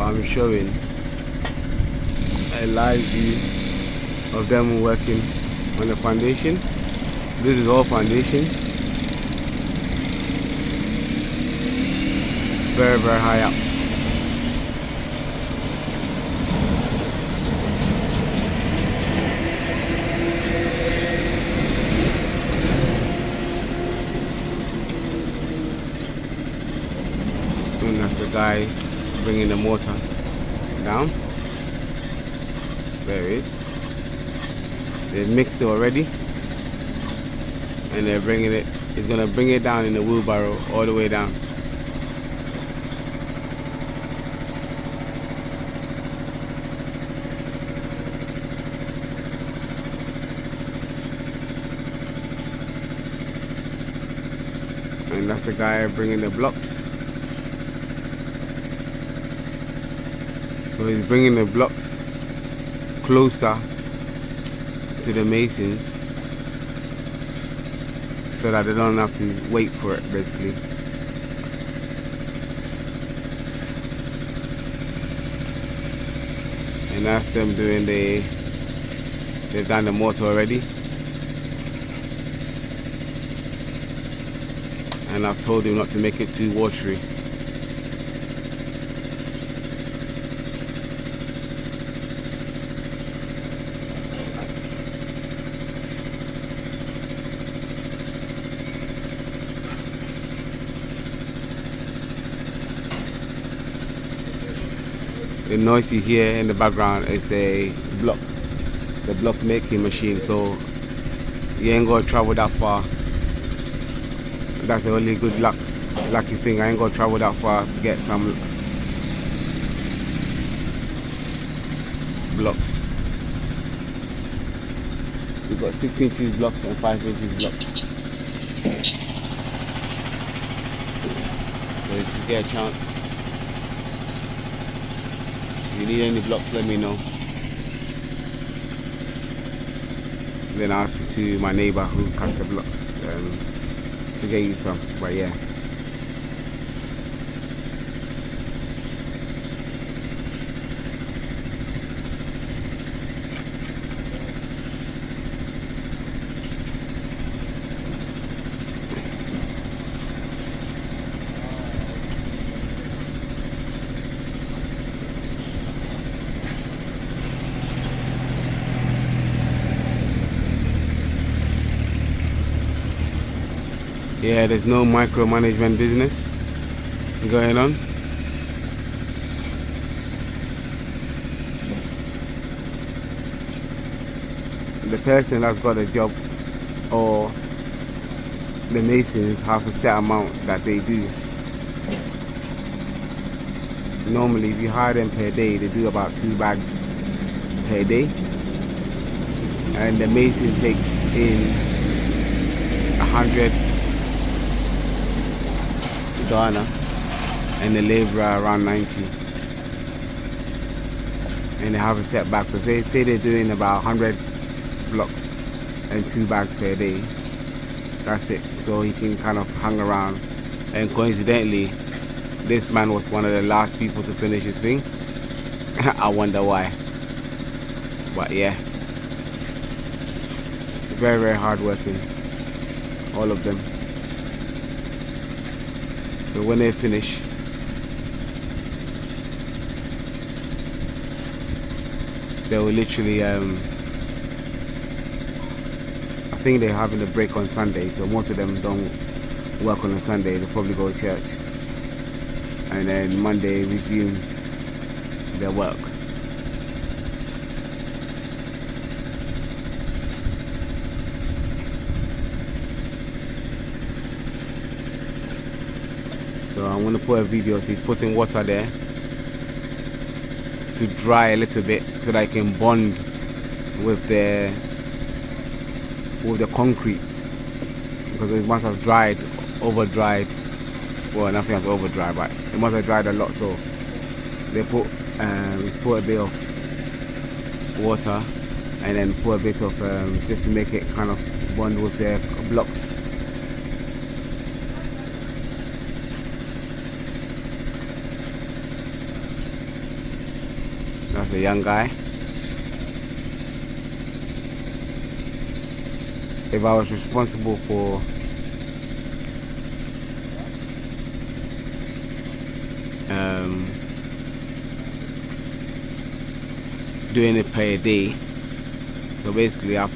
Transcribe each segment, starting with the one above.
I'm showing a live view of them working on the foundation. This is all foundation. Very, very high up. And that's the guy bringing the mortar down. There it is. They've mixed it already, and they're bringing it. It's gonna bring it down in the wheelbarrow all the way down. And that's the guy bringing the blocks. So he's bringing the blocks closer to the masons so that they don't have to wait for it, basically. And that's them doing they've done the mortar already. And I've told him not to make it too watery. The noise you hear in the background is the block making machine, so you ain't gonna travel that far. That's the only good lucky thing. I ain't gonna travel that far to get some blocks. We've got 6-inch blocks and 5-inch blocks. So if you get a chance, if you need any blocks, let me know. Then I'll speak to my neighbor who cuts the blocks to get you some. But yeah. Yeah, there's no micromanagement business going on. The person that's got a job or the masons have a set amount that they do. Normally if you hire them per day, they do about 2 bags per day. And the mason takes in 100 Ghana and the labourer around 90, and they have a setback. So say they're doing about 100 blocks and 2 bags per day. That's it. So he can kind of hang around. And coincidentally, this man was one of the last people to finish his thing. I wonder why. But yeah, very, very hard working, all of them. So when they finish, they will literally, I think they're having a break on Sunday, so most of them don't work on a Sunday. They'll probably go to church, and then Monday resume their work. So I'm going to put a video. So he's putting water there to dry a little bit so that I can bond with the concrete, because it must have over dried. Well, nothing has over dried, but it must have dried a lot. So they just put a bit of water and then put a bit of just to make it kind of bond with their blocks. That's a young guy. If I was responsible for doing it per day, so basically I've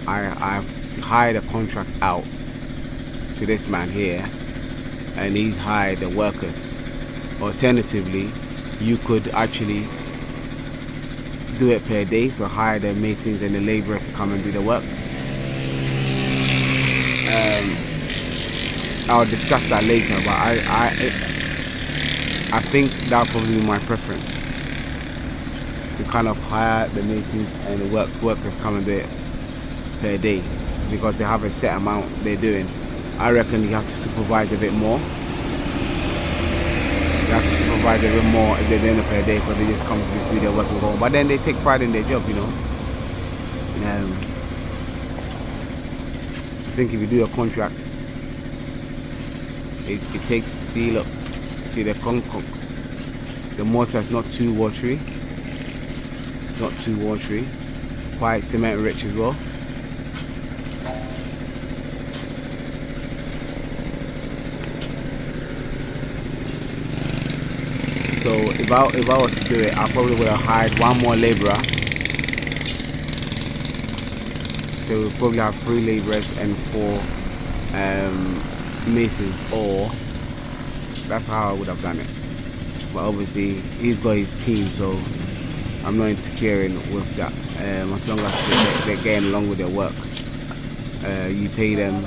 hired a contract out to this man here, and he's hired the workers. Alternatively, you could actually do it per day, so hire the masons and the laborers to come and do the work. I'll discuss that later, but I think that'll probably be my preference, to kind of hire the masons and the workers come and do it per day, because they have a set amount they're doing. I reckon you have to supervise a bit more. You have to supervise a bit more if they're doing it per day, because they just come to do their work and go home. But then they take pride in their job, you know. I think if you do a contract, it takes, see the the mortar is not too watery, quite cement rich as well. So if I was to do it, I probably would have hired one more laborer. So we'll probably have 3 laborers and 4 masons, or that's how I would have done it. But obviously he's got his team, so I'm not interfering with that. As long as they're getting along with their work, you pay them,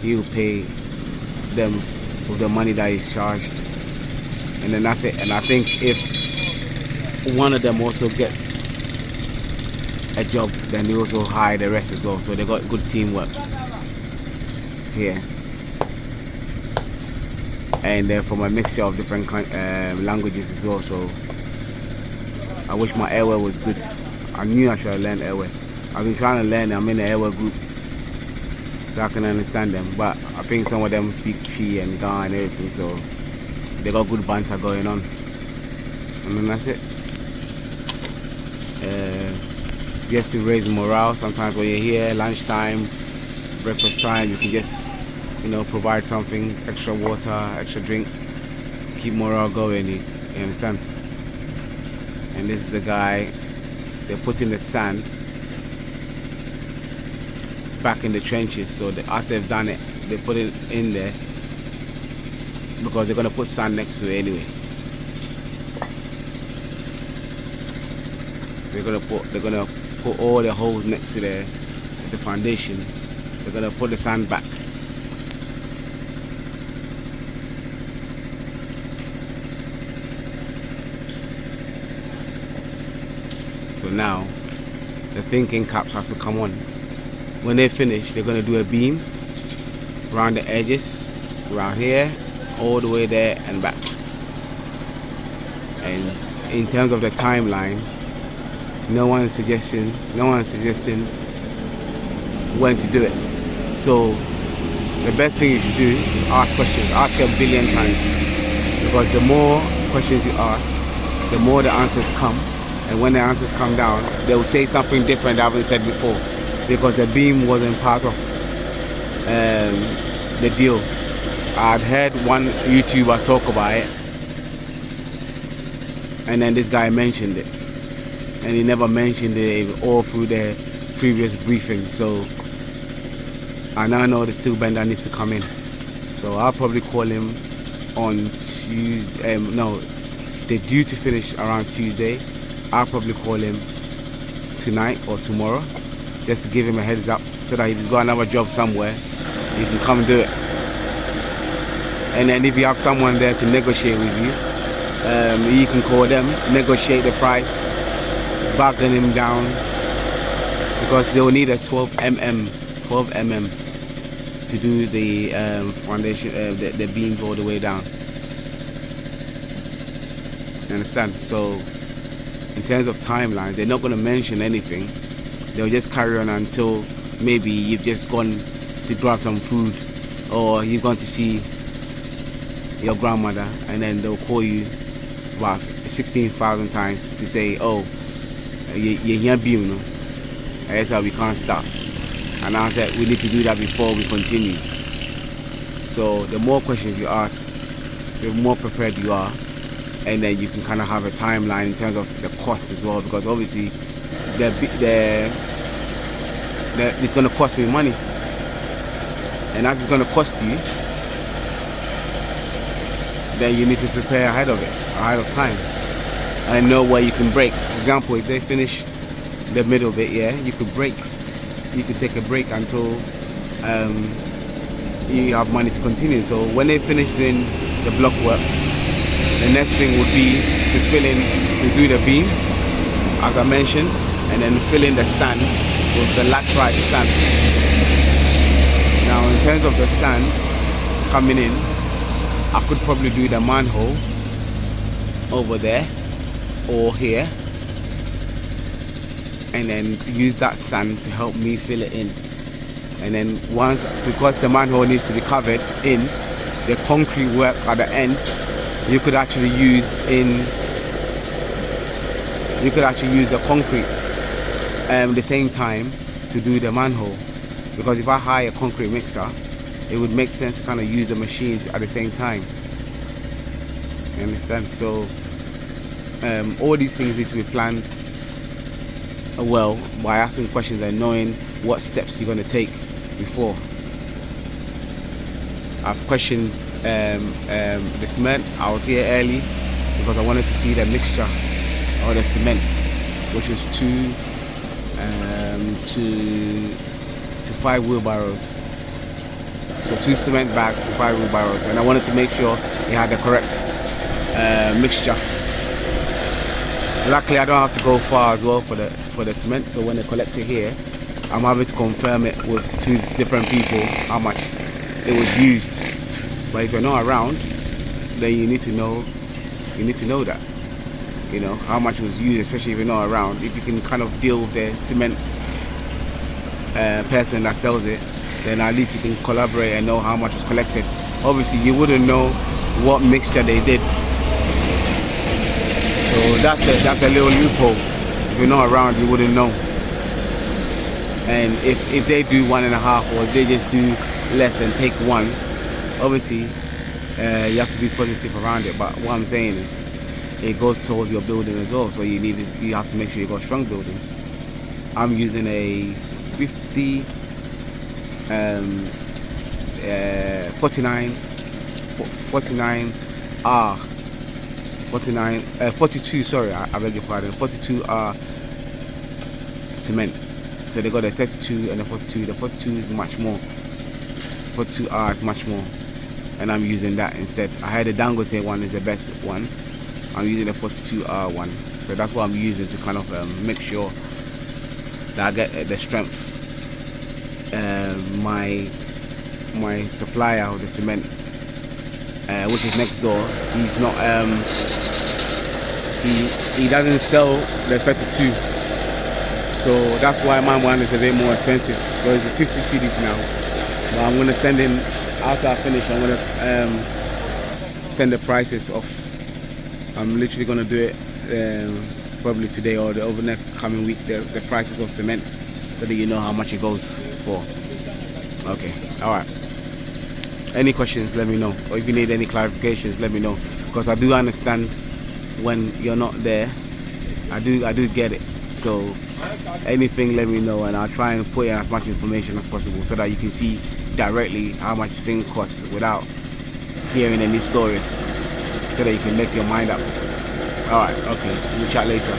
he'll pay them with the money that is charged, and then that's it. And I think if one of them also gets a job, then they also hire the rest as well, so they got good teamwork here. And they're from a mixture of different languages as well, so I wish my airway was good. I knew I should have learned airway. I've been trying to learn it. I'm in the airway group, so I can understand them, but I think some of them speak Chi and Ga and everything, so they got good banter going on, and then that's it. Just to raise morale. Sometimes when you're here, lunchtime, breakfast time, you can just, you know, provide something, extra water, extra drinks, keep morale going, you understand? And this is the guy, they're putting the sand back in the trenches, so as they've done it, they put it in there because they're going to put sand next to it anyway. They're going to put all the holes next to the foundation. They're going to put the sand back. So now the thinking caps have to come on. When they finish, they're going to do a beam around the edges, around here, all the way there and back. And in terms of the timeline, no one's suggesting when to do it. So the best thing you should do is ask questions. Ask a billion times, because the more questions you ask, the more the answers come. And when the answers come down, they will say something different they haven't said before, because the beam wasn't part of the deal. I'd heard one YouTuber talk about it, and then this guy mentioned it, and he never mentioned it all through the previous briefing. So I now know the steel bender needs to come in. So I'll probably call him on Tuesday. No, they're due to finish around Tuesday. I'll probably call him tonight or tomorrow, just to give him a heads up, so that if he's got another job somewhere, he can come and do it. And then if you have someone there to negotiate with you, you can call them, negotiate the price, bargain him down, because they will need a 12 mm to do the foundation, the beams all the way down. You understand? So in terms of timeline, they're not going to mention anything. They'll just carry on until maybe you've just gone to grab some food, or you've gone to see your grandmother, and then they'll call you about 16,000 times to say, oh, you hear beam, no? That's how we can't stop. And I said we need to do that before we continue. So the more questions you ask, the more prepared you are, and then you can kind of have a timeline in terms of the cost as well, because obviously it's going to cost me money, and as it's going to cost you, then you need to prepare ahead of time, and know where you can break. For example, if they finish the middle bit, yeah, you could break. You could take a break until you have money to continue. So when they finish doing the block work, the next thing would be to do the beam, as I mentioned, and then fill in the sand with the laterite sand. Now, in terms of the sand coming in, I could probably do the manhole over there or here, and then use that sand to help me fill it in. And then because the manhole needs to be covered in, the concrete work at the end, you could actually use the concrete the same time to do the manhole. Because if I hire a concrete mixer, it would make sense to kind of use the machine at the same time. You understand? So all these things need to be planned well by asking questions and knowing what steps you're going to take before. I've questioned the cement. I was here early because I wanted to see the mixture or the cement, which was 2 to 5 wheelbarrows. So 2 cement bags to 5 wheelbarrows, and I wanted to make sure it had the correct mixture. Luckily, I don't have to go far as well for the cement. So when they collect it here, I'm having to confirm it with 2 different people how much it was used. But if you're not around, then you need to know that, you know, how much was used, especially if you're not around. If you can kind of deal with the cement person that sells it, then at least you can collaborate and know how much was collected. Obviously, you wouldn't know what mixture they did. So that's a little loophole. If you're not around, you wouldn't know. And if they do 1.5, or if they just do less and take 1, obviously you have to be positive around it. But what I'm saying is, it goes towards your building as well. So you have to make sure you got a strong building. I'm using a 50 42, sorry, I beg your pardon, 42R cement. So they got a 32 and a 42. The 42 is much more. 42R is much more, and I'm using that instead. I heard the Dangote one is the best one. I'm using the 42R one, so that's what I'm using to kind of make sure that I get the strength. My supplier of the cement, which is next door, he's not he doesn't sell the 32, so that's why my one is a bit more expensive. So it's 50 cedis now, but I'm gonna send him, after I finish, I'm gonna send the prices off. I'm literally gonna do it probably today or over the next coming week, the prices of cement, so that you know how much it goes for. Okay, alright. Any questions, let me know. Or if you need any clarifications, let me know. Because I do understand when you're not there. I do get it. So anything, let me know, and I'll try and put in as much information as possible so that you can see directly how much things cost without hearing any stories, so that you can make your mind up. Alright, okay, we'll chat later.